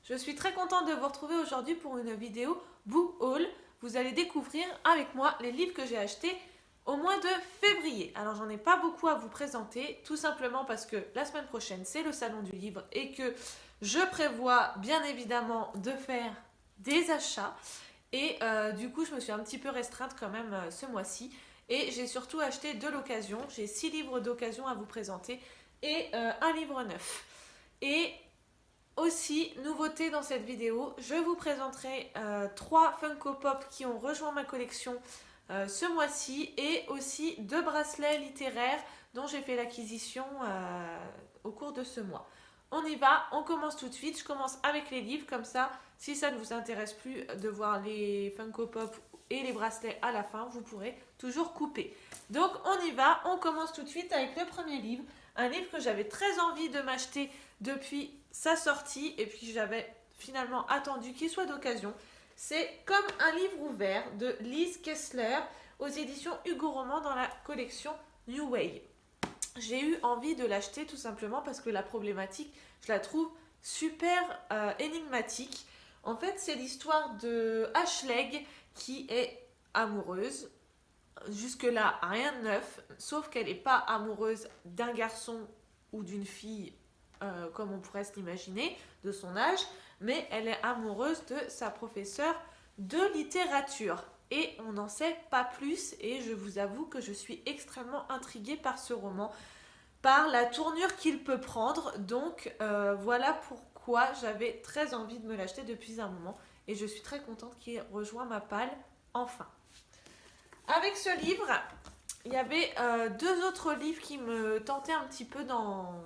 Je suis très contente de vous retrouver aujourd'hui pour une vidéo Book Haul. Vous allez découvrir avec moi les livres que j'ai achetés au mois de février. Alors j'en ai pas beaucoup à vous présenter, tout simplement parce que la semaine prochaine c'est le salon du livre et que je prévois bien évidemment de faire des achats. Et du coup je me suis un petit peu restreinte quand même ce mois-ci. Et j'ai surtout acheté de l'occasion. J'ai 6 livres d'occasion à vous présenter et un livre neuf. Et aussi, nouveauté dans cette vidéo, je vous présenterai 3 Funko Pop qui ont rejoint ma collection ce mois-ci et aussi 2 bracelets littéraires dont j'ai fait l'acquisition au cours de ce mois. On y va, on commence tout de suite. Je commence avec les livres, comme ça, si ça ne vous intéresse plus de voir les Funko Pop et les bracelets à la fin, vous pourrez toujours couper. Donc on y va, on commence tout de suite avec le premier livre. Un livre que j'avais très envie de m'acheter depuis sa sortie et puis j'avais finalement attendu qu'il soit d'occasion. C'est Comme un livre ouvert de Lise Kessler aux éditions Hugo Roman dans la collection New Way. J'ai eu envie de l'acheter tout simplement parce que la problématique, je la trouve super énigmatique. En fait, c'est l'histoire de Ashleg qui est amoureuse. Jusque-là, rien de neuf, sauf qu'elle n'est pas amoureuse d'un garçon ou d'une fille comme on pourrait se l'imaginer, de son âge, mais elle est amoureuse de sa professeure de littérature. Et on n'en sait pas plus, et je vous avoue que je suis extrêmement intriguée par ce roman, par la tournure qu'il peut prendre. Donc voilà pourquoi j'avais très envie de me l'acheter depuis un moment, et je suis très contente qu'il rejoint ma palle enfin. Avec ce livre, il y avait 2 autres livres qui me tentaient un petit peu dans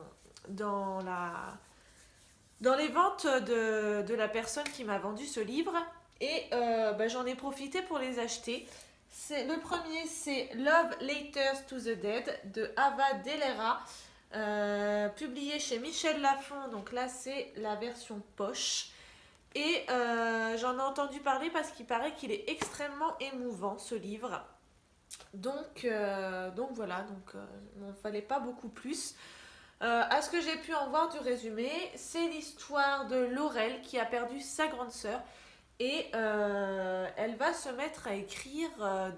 les ventes de la personne qui m'a vendu ce livre. Et j'en ai profité pour les acheter. Le premier, c'est Love Letters to the Dead de Ava Delera, publié chez Michel Lafon. Donc là, c'est la version poche. Et j'en ai entendu parler parce qu'il paraît qu'il est extrêmement émouvant, ce livre. Donc voilà, il n'en fallait pas beaucoup plus. À ce que j'ai pu en voir du résumé, c'est l'histoire de Laurel qui a perdu sa grande sœur et elle va se mettre à écrire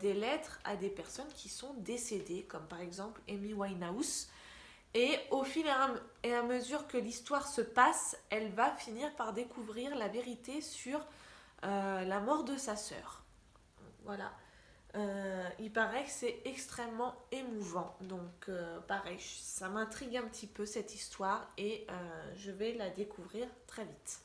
des lettres à des personnes qui sont décédées, comme par exemple Amy Winehouse. Et au fil et à mesure que l'histoire se passe, elle va finir par découvrir la vérité sur la mort de sa sœur. Voilà. Il paraît que c'est extrêmement émouvant. Donc pareil, ça m'intrigue un petit peu cette histoire et je vais la découvrir très vite.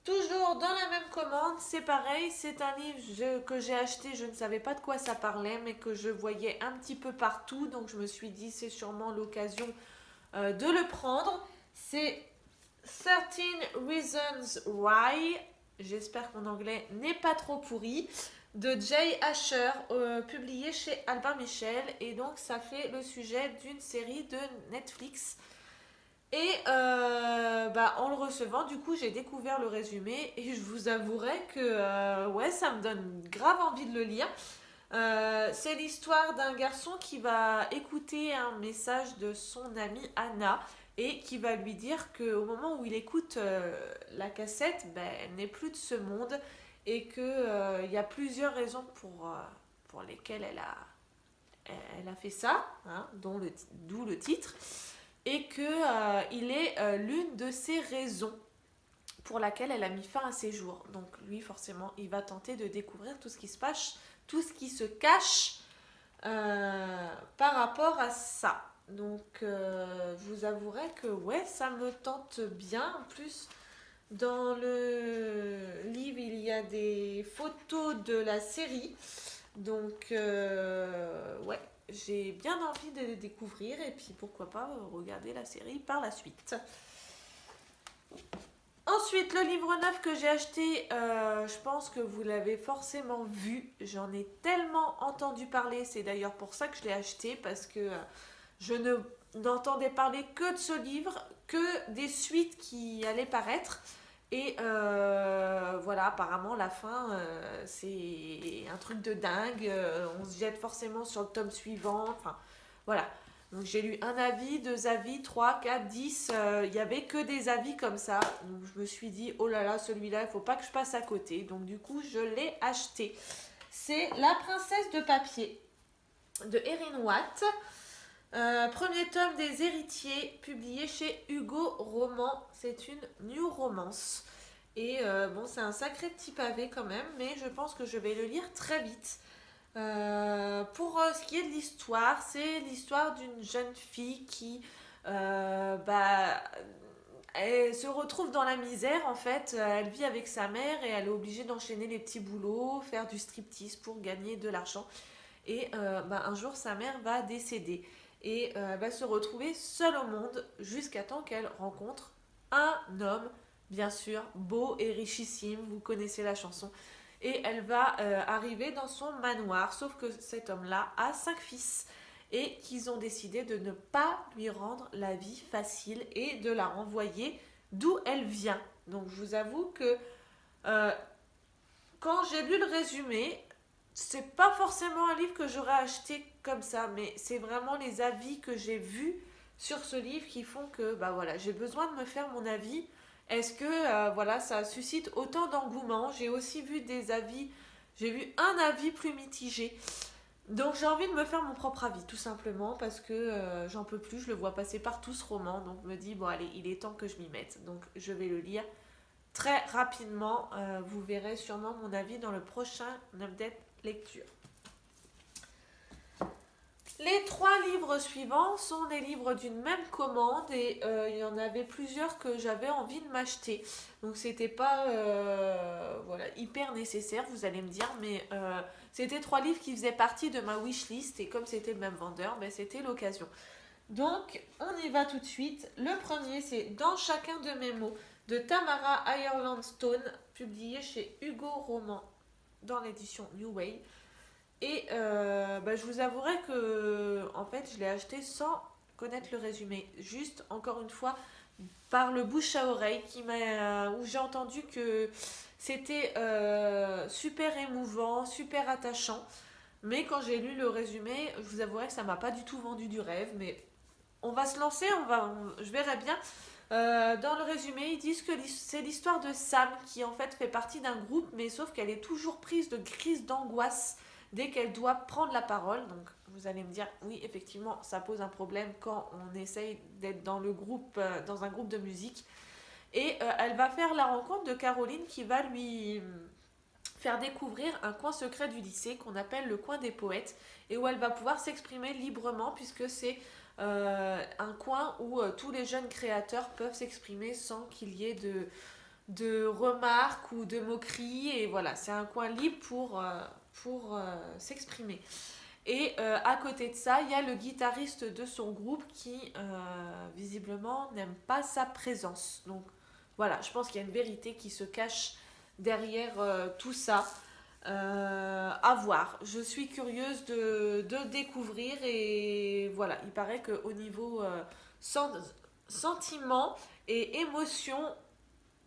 Toujours dans la même commande, c'est pareil, c'est un livre que j'ai acheté, je ne savais pas de quoi ça parlait, mais que je voyais un petit peu partout, donc je me suis dit c'est sûrement l'occasion de le prendre. C'est 13 Reasons Why, j'espère que mon anglais n'est pas trop pourri, de Jay Asher, publié chez Albin Michel, et donc ça fait le sujet d'une série de Netflix. Et en le recevant, du coup, j'ai découvert le résumé et je vous avouerai que ouais, ça me donne grave envie de le lire. C'est l'histoire d'un garçon qui va écouter un message de son amie Anna et qui va lui dire qu'au moment où il écoute la cassette, elle n'est plus de ce monde et qu'il y a plusieurs raisons pour lesquelles elle a fait ça, hein, d'où le titre, et qu'il est l'une de ces raisons pour laquelle elle a mis fin à ses jours. Donc lui, forcément, il va tenter de découvrir tout ce qui se passe, tout ce qui se cache par rapport à ça. Donc je vous avouerai que ouais, ça me tente bien. En plus, dans le livre, il y a des photos de la série. Donc ouais, j'ai bien envie de le découvrir et puis pourquoi pas regarder la série par la suite. Ensuite, le livre neuf que j'ai acheté, je pense que vous l'avez forcément vu. J'en ai tellement entendu parler, c'est d'ailleurs pour ça que je l'ai acheté, parce que je n'entendais parler que de ce livre, que des suites qui allaient paraître. Et voilà, apparemment la fin c'est un truc de dingue, on se jette forcément sur le tome suivant, enfin voilà. Donc j'ai lu un avis, deux avis, 3, 4, 10. Il n'y avait que des avis comme ça. Donc je me suis dit, oh là là, celui-là, il ne faut pas que je passe à côté. Donc du coup, je l'ai acheté. C'est La princesse de papier de Erin Watt. Premier tome des héritiers, publié chez Hugo Roman. C'est une new romance. Et bon, c'est un sacré petit pavé quand même, mais je pense que je vais le lire très vite. Pour ce qui est de l'histoire, c'est l'histoire d'une jeune fille qui elle se retrouve dans la misère en fait. Elle vit avec sa mère et elle est obligée d'enchaîner les petits boulots, faire du striptease pour gagner de l'argent. Et un jour, sa mère va décéder et elle va se retrouver seule au monde jusqu'à temps qu'elle rencontre un homme, bien sûr, beau et richissime. Vous connaissez la chanson. Et elle va arriver dans son manoir, sauf que cet homme-là a 5 fils et qu'ils ont décidé de ne pas lui rendre la vie facile et de la renvoyer d'où elle vient. Donc je vous avoue que euh, quand j'ai lu le résumé, c'est pas forcément un livre que j'aurais acheté comme ça, mais c'est vraiment les avis que j'ai vus sur ce livre qui font que voilà, j'ai besoin de me faire mon avis. Est-ce que voilà, ça suscite autant d'engouement? J'ai aussi vu des avis, j'ai vu un avis plus mitigé. Donc j'ai envie de me faire mon propre avis, tout simplement, parce que j'en peux plus, je le vois passer partout ce roman, donc je me dis, bon allez, il est temps que je m'y mette. Donc je vais le lire très rapidement, vous verrez sûrement mon avis dans le prochain update lecture. Les 3 livres suivants sont des livres d'une même commande et il y en avait plusieurs que j'avais envie de m'acheter. Donc c'était pas hyper nécessaire, vous allez me dire, mais c'était 3 livres qui faisaient partie de ma wishlist et comme c'était le même vendeur, c'était l'occasion. Donc on y va tout de suite. Le premier c'est Dans chacun de mes mots de Tamara Ireland Stone, publié chez Hugo Roman dans l'édition New Way. Et je vous avouerai que en fait je l'ai acheté sans connaître le résumé, juste encore une fois par le bouche à oreille où j'ai entendu que c'était super émouvant, super attachant. Mais quand j'ai lu le résumé, je vous avouerai que ça m'a pas du tout vendu du rêve. Mais on va se lancer, je verrai bien. Dans le résumé, ils disent que c'est l'histoire de Sam qui en fait partie d'un groupe, mais sauf qu'elle est toujours prise de crise d'angoisse dès qu'elle doit prendre la parole. Donc vous allez me dire, oui, effectivement, ça pose un problème quand on essaye d'être dans le groupe, dans un groupe de musique. Et elle va faire la rencontre de Caroline qui va lui faire découvrir un coin secret du lycée qu'on appelle le coin des poètes et où elle va pouvoir s'exprimer librement puisque c'est un coin où tous les jeunes créateurs peuvent s'exprimer sans qu'il y ait de remarques ou de moqueries. Et voilà, c'est un coin libre pour s'exprimer. Et à côté de ça, il y a le guitariste de son groupe qui visiblement n'aime pas sa présence. Donc voilà, je pense qu'il y a une vérité qui se cache derrière tout ça. À voir. Je suis curieuse de découvrir et voilà, il paraît qu'au niveau sentiment et émotion,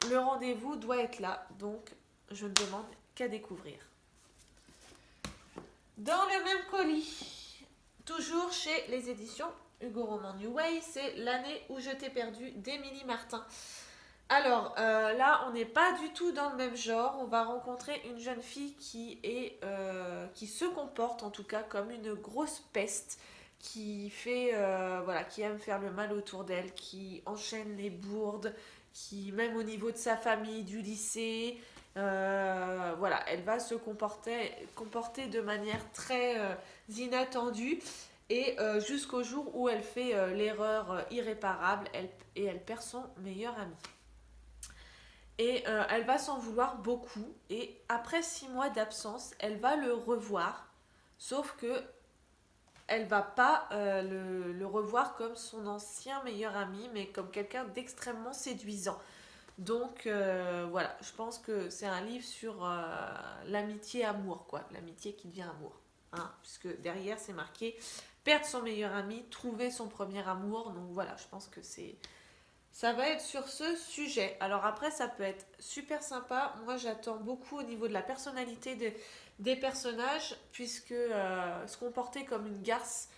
le rendez-vous doit être là. Donc, je ne demande qu'à découvrir. Dans le même colis, toujours chez les éditions Hugo Roman New Way, c'est L'année où je t'ai perdu d'Émilie Martin. Alors là, on n'est pas du tout dans le même genre. On va rencontrer une jeune fille qui se comporte en tout cas comme une grosse peste, qui aime faire le mal autour d'elle, qui enchaîne les bourdes, qui même au niveau de sa famille, du lycée, elle va se comporter de manière très inattendue. Et jusqu'au jour où elle fait l'erreur irréparable et elle perd son meilleur ami. Et elle va s'en vouloir beaucoup. Et après 6 mois d'absence, elle va le revoir. Sauf que elle va pas le revoir comme son ancien meilleur ami, mais comme quelqu'un d'extrêmement séduisant. Donc voilà, je pense que c'est un livre sur l'amitié-amour, quoi. L'amitié qui devient amour. Hein, puisque derrière, c'est marqué perdre son meilleur ami, trouver son premier amour. Donc voilà, je pense que ça va être sur ce sujet. Alors après, ça peut être super sympa. Moi, j'attends beaucoup au niveau de la personnalité des personnages, puisque se comporter comme une garce,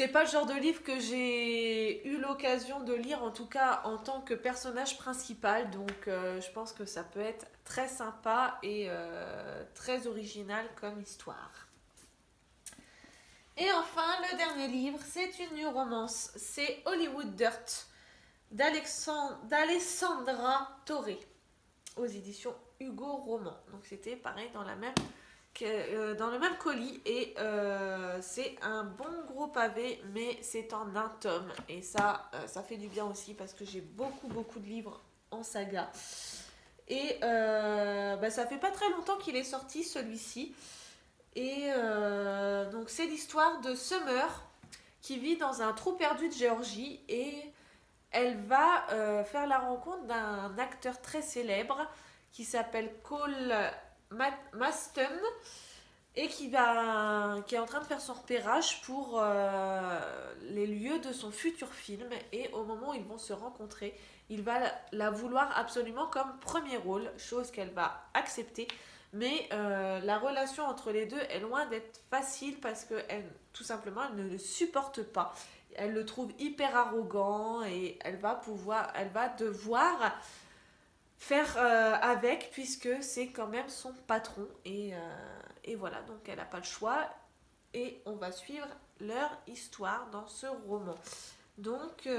c'est pas le genre de livre que j'ai eu l'occasion de lire, en tout cas en tant que personnage principal. Donc je pense que ça peut être très sympa et très original comme histoire. Et enfin, le dernier livre, c'est une new romance. C'est Hollywood Dirt d'Alessandra Torre aux éditions Hugo Roman. Donc c'était pareil dans le même colis et c'est un bon gros pavé, mais c'est en un tome et ça fait du bien aussi parce que j'ai beaucoup de livres en saga et ça fait pas très longtemps qu'il est sorti celui-ci et donc c'est l'histoire de Summer qui vit dans un trou perdu de Géorgie et elle va faire la rencontre d'un acteur très célèbre qui s'appelle Cole Maston et qui est en train de faire son repérage pour les lieux de son futur film. Et au moment où ils vont se rencontrer, il va la vouloir absolument comme premier rôle, chose qu'elle va accepter. Mais la relation entre les deux est loin d'être facile parce que tout simplement, elle ne le supporte pas. Elle le trouve hyper arrogant et elle va devoir faire avec puisque c'est quand même son patron et voilà, donc elle n'a pas le choix et on va suivre leur histoire dans ce roman. Donc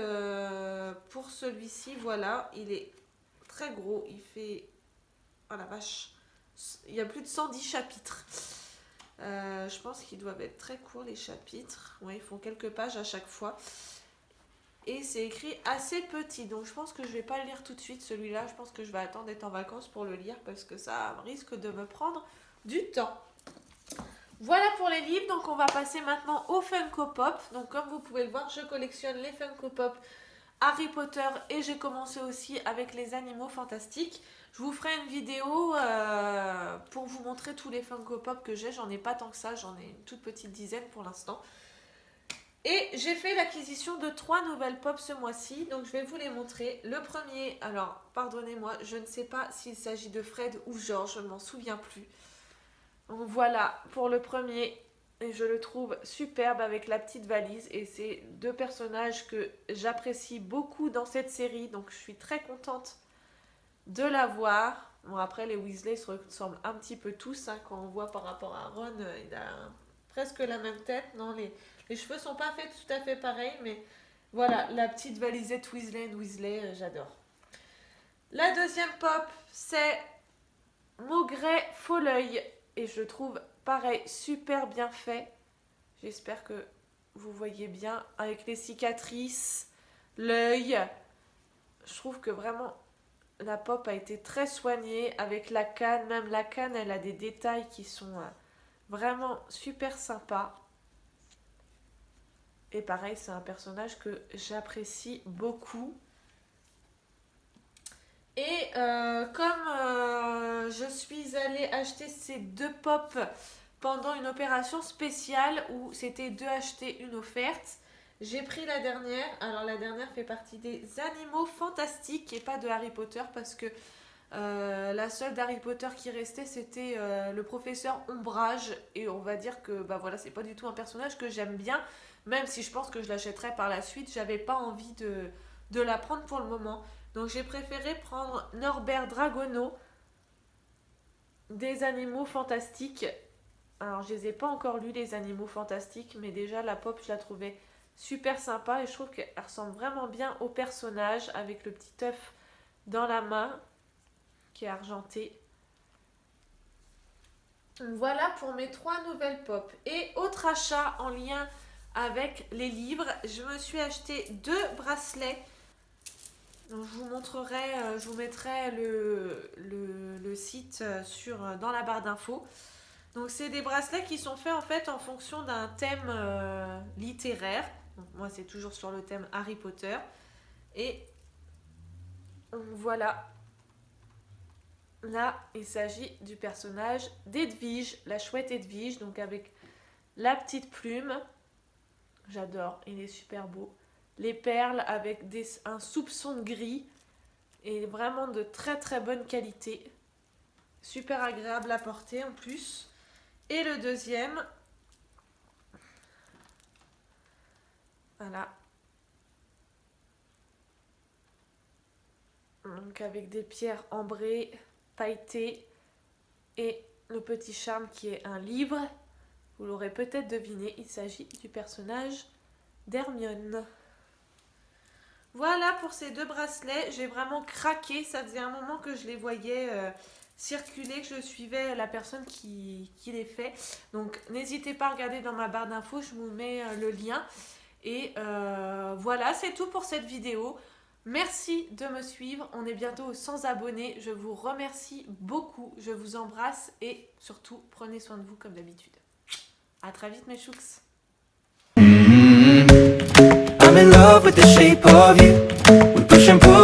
pour celui-ci, voilà, il est très gros, il fait, oh la vache, il y a plus de 110 chapitres. Je pense qu'ils doivent être très courts les chapitres, ouais, ils font quelques pages à chaque fois. Et c'est écrit assez petit, donc je pense que je vais pas le lire tout de suite celui-là. Je pense que je vais attendre d'être en vacances pour le lire parce que ça risque de me prendre du temps. Voilà pour les livres, donc on va passer maintenant au Funko Pop. Donc comme vous pouvez le voir, je collectionne les Funko Pop Harry Potter et j'ai commencé aussi avec les animaux fantastiques. Je vous ferai une vidéo pour vous montrer tous les Funko Pop que j'ai. J'en ai pas tant que ça, j'en ai une toute petite dizaine pour l'instant. Et j'ai fait l'acquisition de 3 nouvelles pop ce mois-ci, donc je vais vous les montrer. Le premier, alors pardonnez-moi, je ne sais pas s'il s'agit de Fred ou George, je ne m'en souviens plus. Donc voilà pour le premier, et je le trouve superbe avec la petite valise. Et c'est 2 personnages que j'apprécie beaucoup dans cette série, donc je suis très contente de l'avoir. Bon après les Weasley se ressemblent un petit peu tous, hein, quand on voit par rapport à Ron, il a presque la même tête, non les cheveux sont pas faits tout à fait pareils, mais voilà, la petite valisette Weasley, j'adore. La deuxième pop, c'est Maugret Folleuil. Et je trouve, pareil, super bien fait. J'espère que vous voyez bien, avec les cicatrices, l'œil. Je trouve que vraiment, la pop a été très soignée avec la canne. Même la canne, elle a des détails qui sont vraiment super sympas. Et pareil, c'est un personnage que j'apprécie beaucoup. Et comme je suis allée acheter ces 2 pop pendant une opération spéciale où c'était 2 achetés, une offerte, j'ai pris la dernière. Alors la dernière fait partie des animaux fantastiques et pas de Harry Potter parce que la seule d'Harry Potter qui restait c'était le professeur Ombrage. Et on va dire que bah voilà, c'est pas du tout un personnage que j'aime bien. Même si je pense que je l'achèterai par la suite, j'avais pas envie de la prendre pour le moment. Donc j'ai préféré prendre Norbert Dragono des animaux fantastiques. Alors je les ai pas encore lus les animaux fantastiques, mais déjà la pop je la trouvais super sympa et je trouve qu'elle ressemble vraiment bien au personnage avec le petit œuf dans la main qui est argenté. Voilà pour mes 3 nouvelles pop. Et autre achat en lien avec les livres, je me suis acheté 2 bracelets. Donc, je vous montrerai, je vous mettrai le site dans la barre d'infos. Donc c'est des bracelets qui sont faits en fait en fonction d'un thème littéraire. Donc, moi c'est toujours sur le thème Harry Potter. Et voilà. Là, il s'agit du personnage d'Edwige, la chouette Edwige, donc avec la petite plume. J'adore, il est super beau. Les perles avec un soupçon de gris et vraiment de très très bonne qualité. Super agréable à porter en plus. Et le deuxième, Voilà. Donc avec des pierres ambrées, pailletées et le petit charme qui est un livre. Vous l'aurez peut-être deviné, il s'agit du personnage d'Hermione. Voilà pour ces 2 bracelets, j'ai vraiment craqué, ça faisait un moment que je les voyais circuler, que je suivais la personne qui les fait. Donc n'hésitez pas à regarder dans ma barre d'infos, je vous mets le lien. Et voilà, c'est tout pour cette vidéo. Merci de me suivre, on est bientôt aux 100 abonnés, je vous remercie beaucoup, je vous embrasse et surtout prenez soin de vous comme d'habitude. À très vite mes chouks. I'm in love with the shape of you. We push and pull.